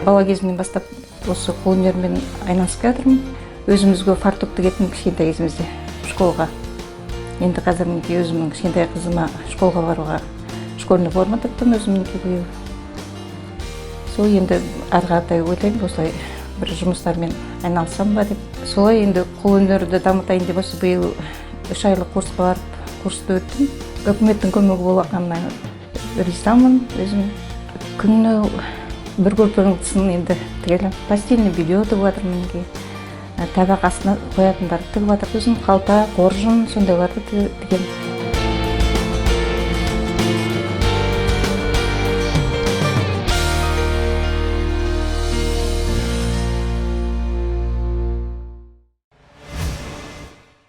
Бала кезімнен бастап осы қолөнермен айналысып жатырмын. Өзімізге фартук тігетін кішкентай кезімізде школға. Енді қазір мінекей өзімнің кішкентай қызыма школға баруға школьный форма тіктім өзімнің биыл. Сол енді ары қаратай ойлаймын, осылай бір жұмыстармен айналыссам ба деп. Солай енді қолөнерді дамытайын деп осы биыл 3 айлық курсқа барып, курсты өттім. Үкіметтің көмегі болғанына ризамын. Өзім күніне бір көрпенің енді тігемін. Постельный белье тігіп жатырмын. Табақ астына қоятындарды тігіп жатыр. Өзім қалта, қоржын, сондайларды тігемін.